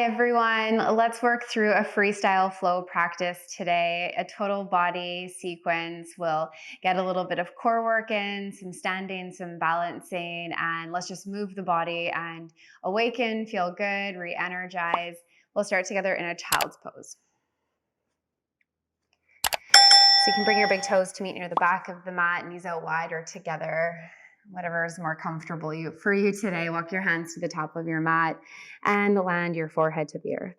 Hi everyone, let's work through a freestyle flow practice today. A total body sequence. We'll get a little bit of core work in, some standing, some balancing, and let's just move the body and awaken, feel good, re-energize. We'll start together in a child's pose. So you can bring your big toes to meet near the back of the mat, knees out wide or together. Whatever is more comfortable for you today. Walk your hands to the top of your mat and land your forehead to the earth.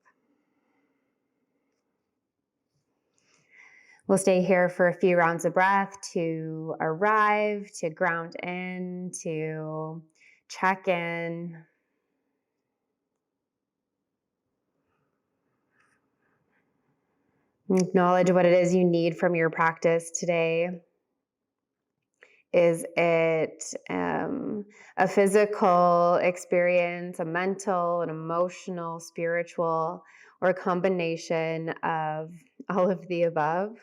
We'll stay here for a few rounds of breath to arrive, to ground in, to check in. Acknowledge what it is you need from your practice today. Is it a physical experience, a mental, an emotional, spiritual, or a combination of all of the above?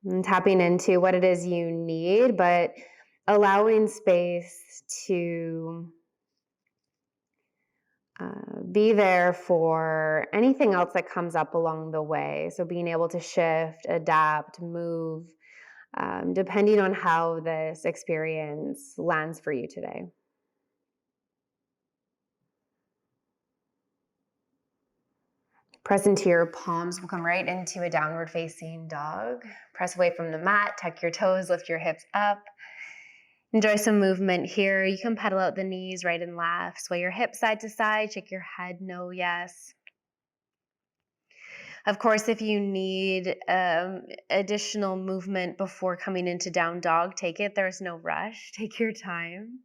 And tapping into what it is you need, but allowing space to be there for anything else that comes up along the way. So being able to shift, adapt, move, depending on how this experience lands for you today. Press into your palms. We'll come right into a downward facing dog. Press away from the mat, tuck your toes, lift your hips up. Enjoy some movement here. You can pedal out the knees right and left. Sway your hips side to side. Shake your head, no, yes. Of course, if you need additional movement before coming into down dog, take it. There's no rush. Take your time.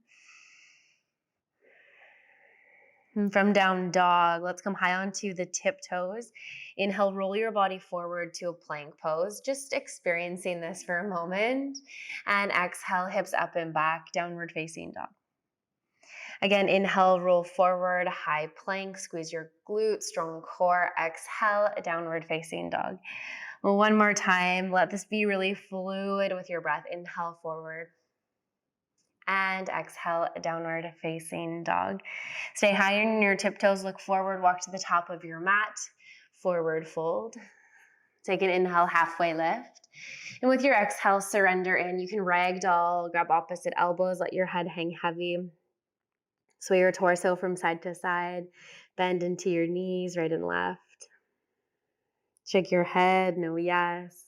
And from down dog, let's come high onto the tiptoes. Inhale, roll your body forward to a plank pose. Just experiencing this for a moment. And exhale, hips up and back, downward facing dog. Again, inhale, roll forward, high plank, squeeze your glutes, strong core. Exhale, downward facing dog. One more time, let this be really fluid with your breath. Inhale, forward. And exhale, downward facing dog. Stay high in your tiptoes, look forward, walk to the top of your mat, forward fold. Take an inhale, halfway lift. And with your exhale, surrender in. You can ragdoll, grab opposite elbows, let your head hang heavy. Sway your torso from side to side, bend into your knees, right and left. Shake your head, no, yes.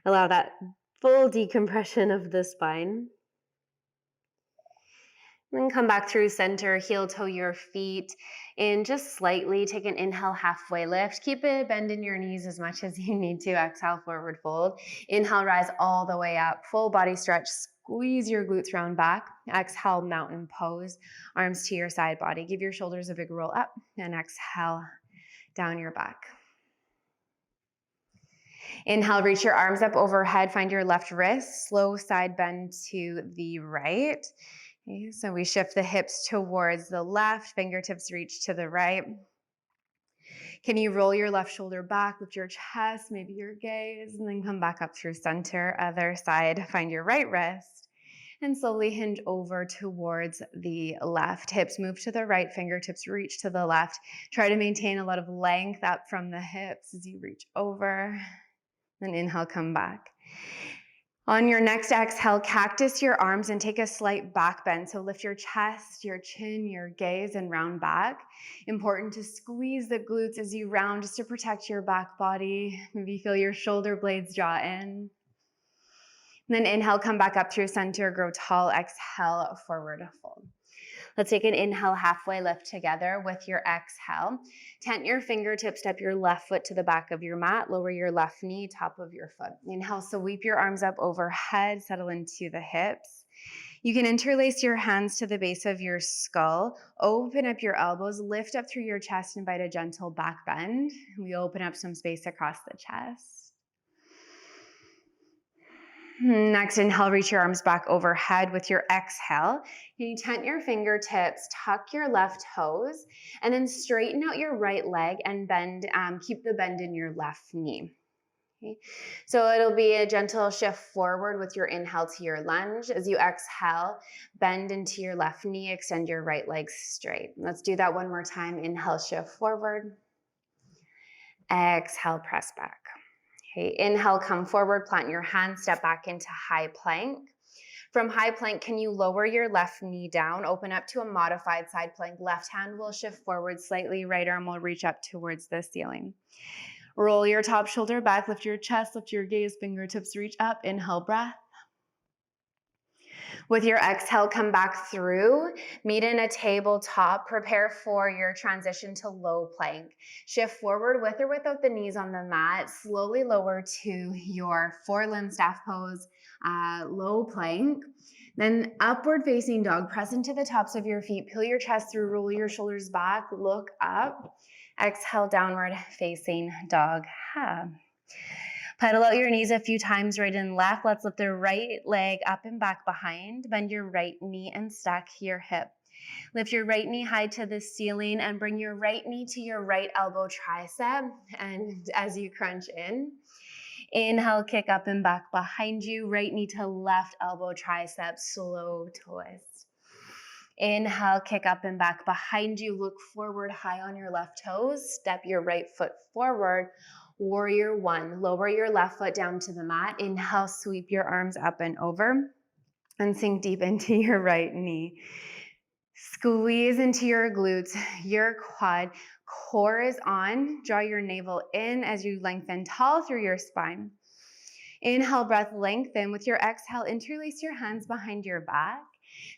Allow that full decompression of the spine. Then come back through center, heel toe your feet in just slightly. Take an inhale, halfway lift. Keep it, bend in your knees as much as you need to. Exhale, forward fold. Inhale, rise all the way up. Full body stretch. Squeeze your glutes round back. Exhale, mountain pose. Arms to your side body. Give your shoulders a big roll up. And exhale, down your back. Inhale, reach your arms up overhead. Find your left wrist. Slow side bend to the right. Okay, so we shift the hips towards the left, fingertips reach to the right. Can you roll your left shoulder back, lift your chest, maybe your gaze, and then come back up through center. Other side, find your right wrist, and slowly hinge over towards the left. Hips move to the right, fingertips reach to the left. Try to maintain a lot of length up from the hips as you reach over. Then inhale, come back. On your next exhale, cactus your arms and take a slight back bend. So lift your chest, your chin, your gaze, and round back. Important to squeeze the glutes as you round just to protect your back body. Maybe feel your shoulder blades draw in. And then inhale, come back up through center, grow tall. Exhale, forward fold. Let's take an inhale, halfway lift together with your exhale. Tent your fingertips, step your left foot to the back of your mat, lower your left knee, top of your foot. Inhale, sweep your arms up overhead, settle into the hips. You can interlace your hands to the base of your skull, open up your elbows, lift up through your chest, invite a gentle back bend. We open up some space across the chest. Next, inhale, reach your arms back overhead with your exhale. You tent your fingertips, tuck your left toes, and then straighten out your right leg and bend. Keep the bend in your left knee. Okay. So it'll be a gentle shift forward with your inhale to your lunge. As you exhale, bend into your left knee, extend your right leg straight. Let's do that one more time. Inhale, shift forward. Exhale, press back. Okay, inhale, come forward, plant your hands, step back into high plank. From high plank, can you lower your left knee down, open up to a modified side plank. Left hand will shift forward slightly, right arm will reach up towards the ceiling. Roll your top shoulder back, lift your chest, lift your gaze, fingertips reach up, inhale, breath. With your exhale, come back through, meet in a tabletop, prepare for your transition to low plank. Shift forward with or without the knees on the mat, slowly lower to your four-limb staff pose, low plank. Then upward facing dog, press into the tops of your feet, peel your chest through, roll your shoulders back, look up. Exhale, downward facing dog. Pedal out your knees a few times, right and left. Let's lift the right leg up and back behind. Bend your right knee and stack your hip. Lift your right knee high to the ceiling and bring your right knee to your right elbow tricep. And as you crunch in, inhale, kick up and back behind you. Right knee to left elbow tricep, slow twist. Inhale, kick up and back behind you. Look forward, high on your left toes. Step your right foot forward. Warrior one, lower your left foot down to the mat. Inhale, sweep your arms up and over and sink deep into your right knee. Squeeze into your glutes, your quad. Core is on. Draw your navel in as you lengthen tall through your spine. Inhale, breath, lengthen. With your exhale, interlace your hands behind your back.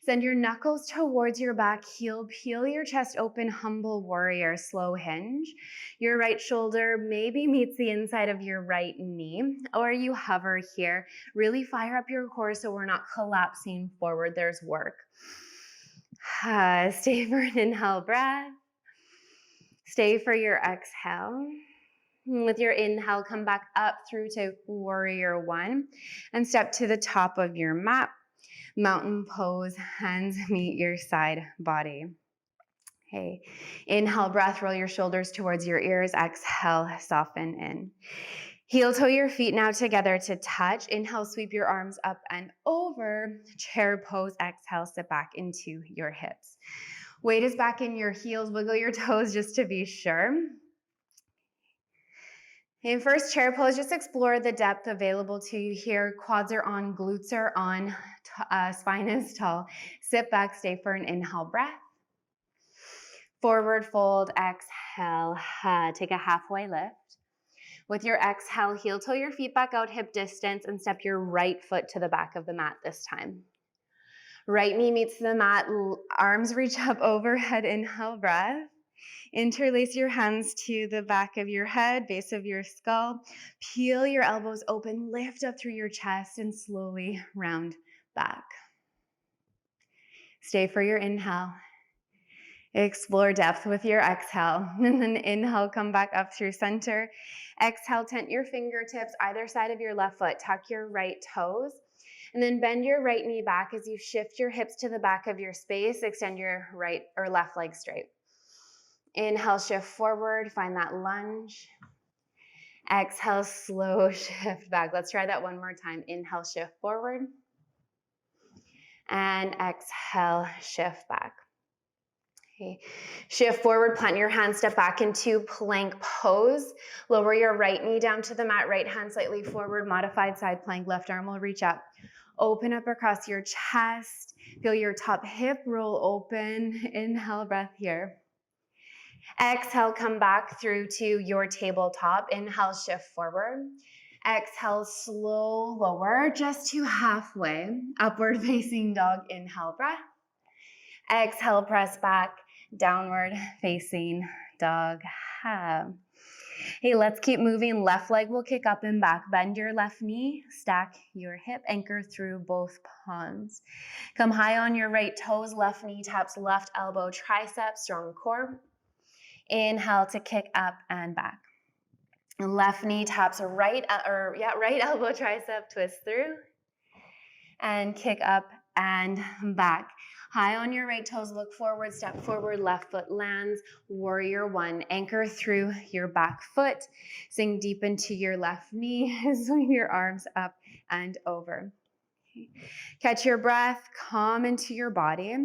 Send your knuckles towards your back heel. Peel your chest open, humble warrior, slow hinge. Your right shoulder maybe meets the inside of your right knee, or you hover here. Really fire up your core so we're not collapsing forward. There's work. Stay for an inhale breath. Stay for your exhale. With your inhale, come back up through to warrior one and step to the top of your mat. Mountain pose, hands meet your side body. Okay, inhale, breath, roll your shoulders towards your ears. Exhale, soften in. Heel toe your feet now together to touch. Inhale, sweep your arms up and over. Chair pose, exhale, sit back into your hips. Weight is back in your heels. Wiggle your toes just to be sure. In first chair pose, just explore the depth available to you here. Quads are on, glutes are on, spine is tall. Sit back, stay for an inhale breath. Forward fold, exhale, take a halfway lift. With your exhale, heel toe your feet back out hip distance and step your right foot to the back of the mat this time. Right knee meets the mat, arms reach up overhead, inhale breath. Interlace your hands to the back of your head, base of your skull. Peel your elbows open, lift up through your chest, and slowly round back. Stay for your inhale. Explore depth with your exhale. And then inhale, come back up through center. Exhale, tent your fingertips either side of your left foot. Tuck your right toes. And then bend your right knee back as you shift your hips to the back of your space. Extend your right or left leg straight. Inhale, shift forward, find that lunge. Exhale, slow shift back. Let's try that one more time. Inhale, shift forward. And exhale, shift back. Okay. Shift forward, plant your hands, step back into plank pose. Lower your right knee down to the mat, right hand slightly forward, modified side plank, left arm will reach up. Open up across your chest. Feel your top hip roll open. Inhale, breath here. Exhale, come back through to your tabletop. Inhale, shift forward. Exhale, slow lower, just to halfway. Upward facing dog, inhale, breath. Exhale, press back, downward facing dog. Hey, let's keep moving. Left leg will kick up and back. Bend your left knee, stack your hip, anchor through both palms. Come high on your right toes, left knee taps left elbow, tricep, strong core. Inhale to kick up and back. Left knee taps right elbow tricep, twist through. And kick up and back. High on your right toes, look forward, step forward, left foot lands, warrior one. Anchor through your back foot, sink deep into your left knee, swing your arms up and over. Okay. Catch your breath, calm into your body.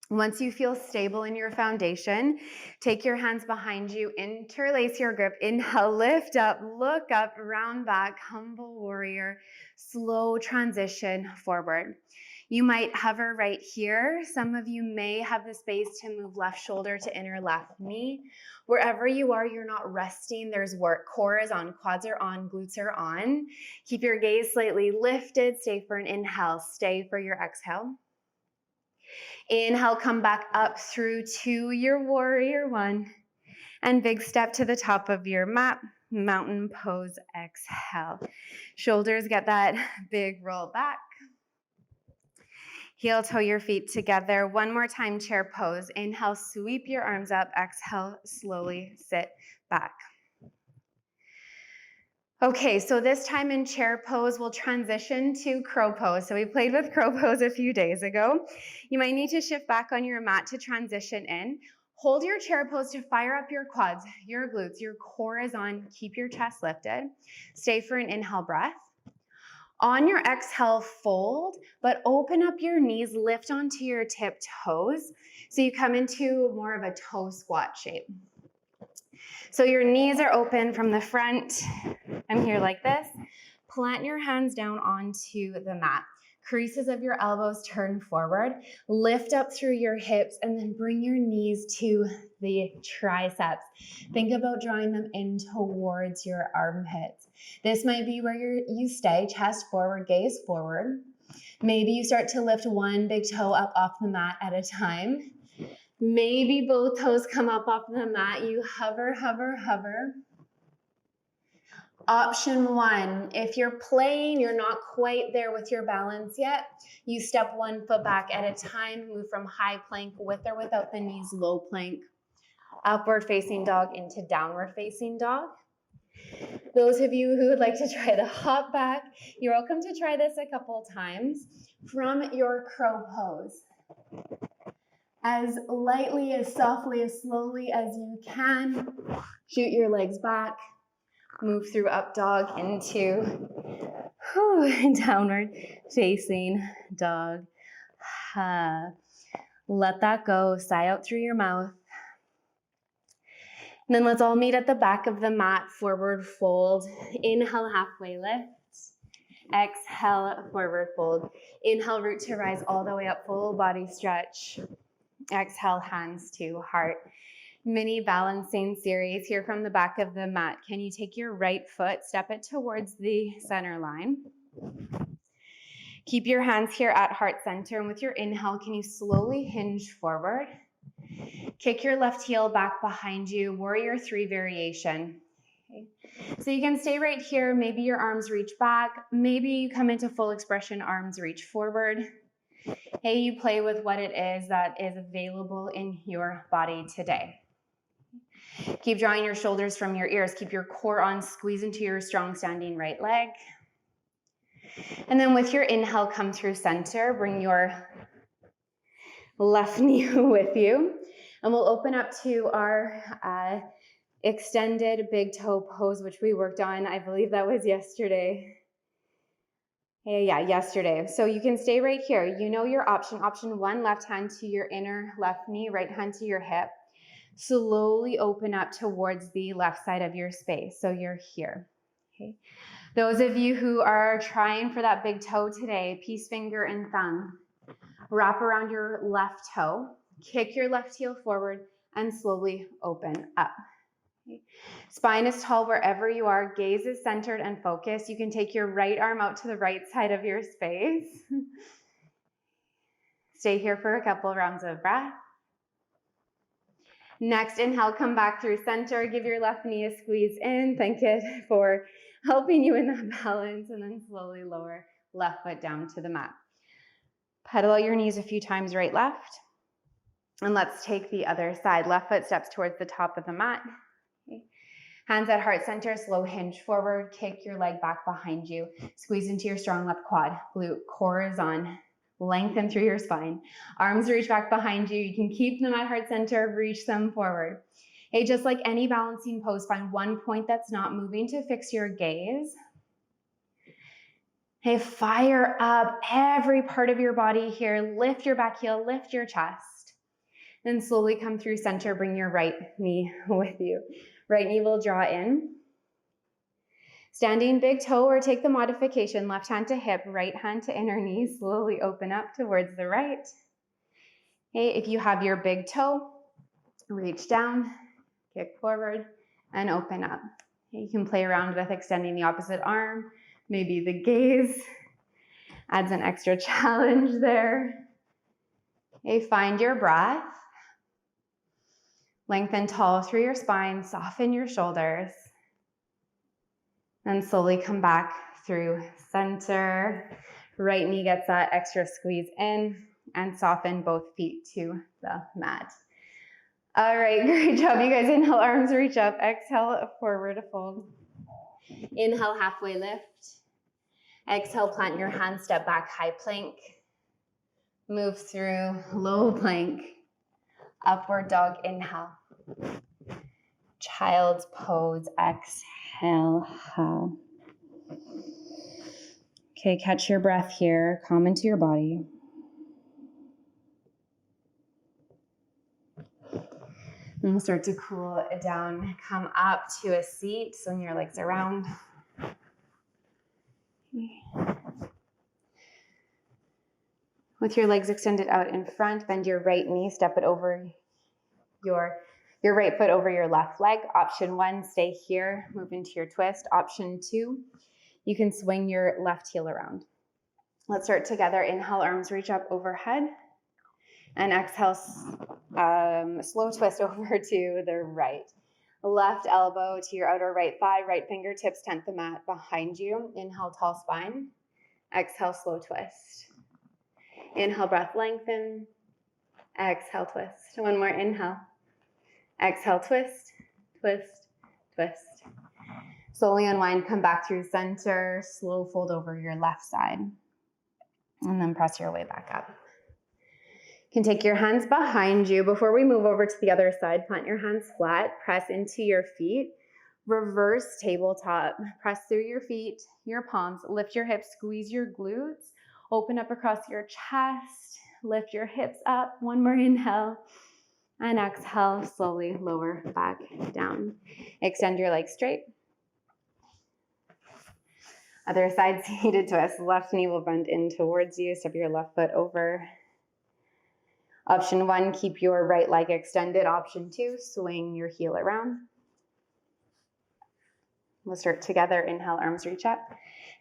Once you feel stable in your foundation, take your hands behind you, interlace your grip, inhale, lift up, look up, round back, humble warrior, slow transition forward. You might hover right here. Some of you may have the space to move left shoulder to inner left knee. Wherever you are, you're not resting. There's work. Core is on, quads are on, glutes are on. Keep your gaze slightly lifted. Stay for an inhale. Stay for your exhale. Inhale, come back up through to your warrior one. And big step to the top of your mat. Mountain pose, exhale. Shoulders get that big roll back. Heel toe your feet together. One more time, chair pose. Inhale, sweep your arms up. Exhale, slowly sit back. Okay, so this time in chair pose, we'll transition to crow pose. So we played with crow pose a few days ago. You might need to shift back on your mat to transition in. Hold your chair pose to fire up your quads, your glutes, your core is on. Keep your chest lifted. Stay for an inhale breath. On your exhale, fold, but open up your knees, lift onto your tip toes. So you come into more of a toe squat shape. So your knees are open from the front. I'm here like this. Plant your hands down onto the mat. Creases of your elbows turn forward. Lift up through your hips and then bring your knees to the triceps. Think about drawing them in towards your armpits. This might be where you stay, chest forward, gaze forward. Maybe you start to lift one big toe up off the mat at a time. Maybe both toes come up off the mat. You hover, hover, hover. Option one, if you're playing, you're not quite there with your balance yet, you step one foot back at a time, move from high plank with or without the knees, low plank, upward facing dog into downward facing dog. Those of you who would like to try the hop back, you're welcome to try this a couple times from your crow pose. As lightly, as softly, as slowly as you can, shoot your legs back. Move through up dog into downward facing dog. Let that go. Sigh out through your mouth. And then let's all meet at the back of the mat. Forward fold. Inhale, halfway lift. Exhale, forward fold. Inhale, root to rise all the way up. Full body stretch. Exhale, hands to heart. Mini balancing series here from the back of the mat. Can you take your right foot, step it towards the center line. Keep your hands here at heart center, and with your inhale, can you slowly hinge forward? Kick your left heel back behind you, warrior three variation. Okay. So you can stay right here, maybe your arms reach back, maybe you come into full expression, arms reach forward. Hey, you play with what it is that is available in your body today. Keep drawing your shoulders from your ears. Keep your core on. Squeeze into your strong standing right leg. And then with your inhale, come through center. Bring your left knee with you. And we'll open up to our extended big toe pose, which we worked on. I believe that was yesterday. Yeah, yesterday. So you can stay right here. You know your option. Option one, left hand to your inner left knee, right hand to your hip. Slowly open up towards the left side of your space. So you're here. Okay. Those of you who are trying for that big toe today, peace finger and thumb. Wrap around your left toe. Kick your left heel forward and slowly open up. Okay. Spine is tall wherever you are. Gaze is centered and focused. You can take your right arm out to the right side of your space. Stay here for a couple rounds of breath. Next, inhale, come back through center. Give your left knee a squeeze in. Thank it for helping you in that balance. And then slowly lower left foot down to the mat. Pedal out your knees a few times, right, left. And let's take the other side. Left foot steps towards the top of the mat. Okay. Hands at heart center, slow hinge forward. Kick your leg back behind you. Squeeze into your strong left quad. Glute, core is on. Lengthen through your spine. Arms reach back behind you. You can keep them at heart center, reach them forward. Okay, just like any balancing pose, find one point that's not moving to fix your gaze. Okay, fire up every part of your body here. Lift your back heel, lift your chest. Then slowly come through center, bring your right knee with you. Right knee will draw in. Standing big toe, or take the modification, left hand to hip, right hand to inner knee, slowly open up towards the right. Okay, if you have your big toe, reach down, kick forward, and open up. Okay, you can play around with extending the opposite arm, maybe the gaze adds an extra challenge there. Okay, find your breath. Lengthen tall through your spine, soften your shoulders. And slowly come back through center. Right knee gets that extra squeeze in, and soften both feet to the mat. All right, great job, you guys. Inhale, arms reach up. Exhale, forward fold. Inhale, halfway lift. Exhale, plant your hands, step back, high plank. Move through low plank. Upward dog, inhale. Child's pose, exhale. Okay, catch your breath here. Calm into your body. And we'll start to cool it down. Come up to a seat, swing your legs around. With your legs extended out in front, bend your right knee, step it over your right foot over your left leg. Option 1, stay here, move into your twist. Option 2, you can swing your left heel around. Let's start together. Inhale, arms reach up overhead. And exhale, slow twist over to the right. Left elbow to your outer right thigh, right fingertips tent the mat behind you. Inhale, tall spine. Exhale, slow twist. Inhale, breath lengthen. Exhale, twist. One more, inhale. Exhale, twist, twist, twist. Slowly unwind, come back through center, slow fold over your left side. And then press your way back up. You can take your hands behind you. Before we move over to the other side, plant your hands flat, press into your feet. Reverse tabletop. Press through your feet, your palms, lift your hips, squeeze your glutes, open up across your chest, lift your hips up. One more inhale. And exhale, slowly lower back down. Extend your legs straight. Other side, seated twist. Left knee will bend in towards you. Step your left foot over. Option 1, keep your right leg extended. Option 2, swing your heel around. We'll start together. Inhale, arms reach up.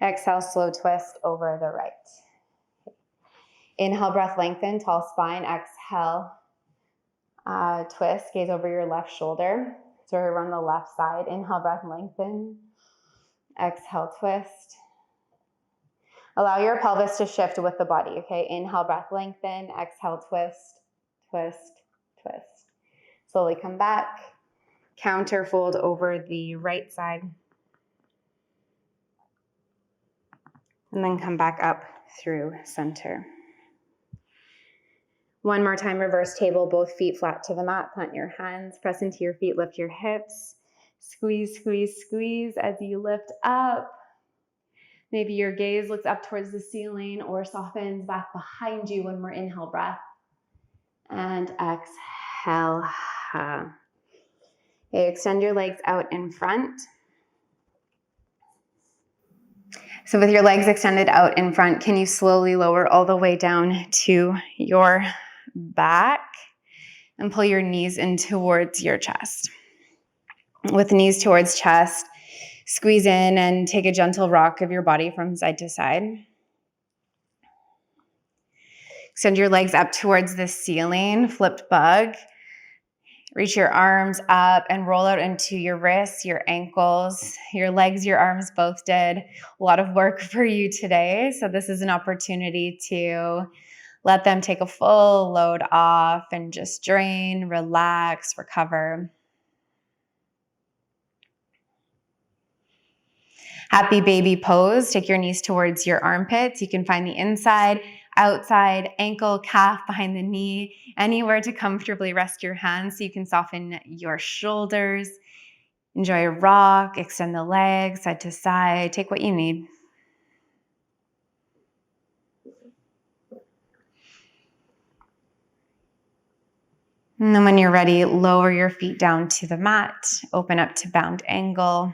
Exhale, slow twist over the right. Inhale, breath lengthen, tall spine. Exhale, twist, gaze over your left shoulder. So we're on the left side. Inhale, breath lengthen. Exhale, twist. Allow your pelvis to shift with the body, okay? Inhale, breath lengthen. Exhale, twist, twist, twist. Slowly come back. Counter fold over the right side. And then come back up through center. One more time, reverse table, both feet flat to the mat. Plant your hands, press into your feet, lift your hips. Squeeze, squeeze, squeeze as you lift up. Maybe your gaze looks up towards the ceiling or softens back behind you. One more inhale, breath. And exhale. Okay, extend your legs out in front. So with your legs extended out in front, can you slowly lower all the way down to your back and pull your knees in towards your chest? With knees towards chest, squeeze in and take a gentle rock of your body from side to side. Extend your legs up towards the ceiling, flipped bug. Reach your arms up and roll out into your wrists, your ankles, your legs, your arms both did a lot of work for you today. So this is an opportunity to let them take a full load off and just drain, relax, recover. Happy baby pose. Take your knees towards your armpits. You can find the inside outside ankle, calf, behind the knee, anywhere to comfortably rest your hands so you can soften your shoulders. Enjoy a rock, extend the legs side to side, take what you need. And then when you're ready, lower your feet down to the mat, open up to bound angle.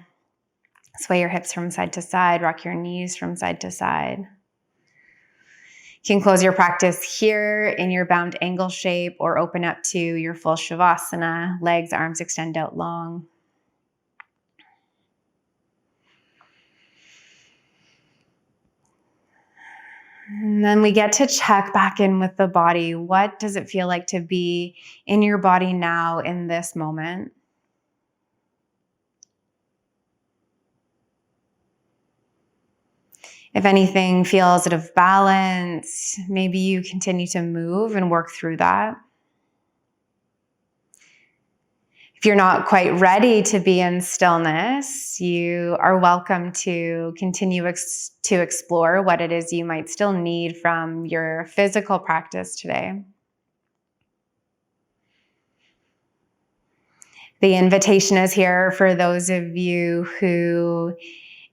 Sway your hips from side to side, rock your knees from side to side. You can close your practice here in your bound angle shape or open up to your full Shavasana, legs, arms extend out long. And then we get to check back in with the body. What does it feel like to be in your body now in this moment? If anything feels out of balance, maybe you continue to move and work through that. If you're not quite ready to be in stillness, you are welcome to continue to explore what it is you might still need from your physical practice today. The invitation is here for those of you who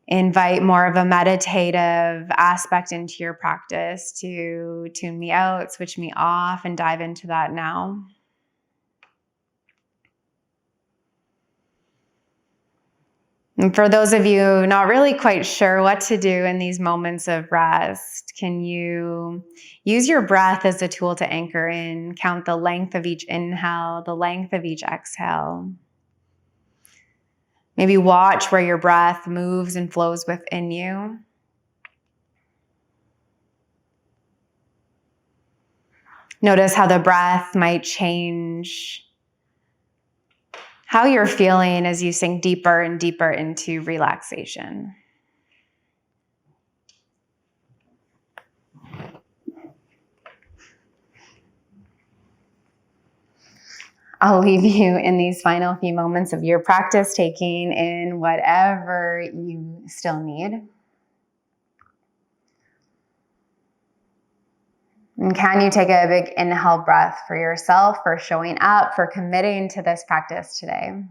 invite more of a meditative aspect into your practice to tune me out, switch me off, and dive into that now. And for those of you not really quite sure what to do in these moments of rest, can you use your breath as a tool to anchor in? Count the length of each inhale, the length of each exhale. Maybe watch where your breath moves and flows within you. Notice how the breath might change how you're feeling as you sink deeper and deeper into relaxation. I'll leave you in these final few moments of your practice, taking in whatever you still need. And can you take a big inhale breath for yourself, for showing up, for committing to this practice today?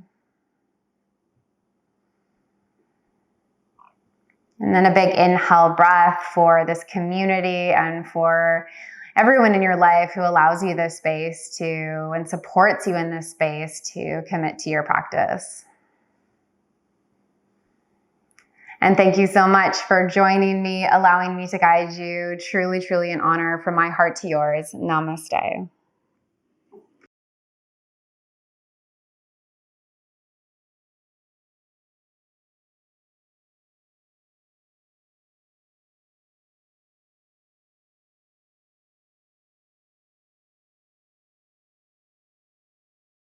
And then a big inhale breath for this community and for everyone in your life who allows you this space to and supports you in this space to commit to your practice. And thank you so much for joining me, allowing me to guide you. Truly, truly an honor from my heart to yours. Namaste.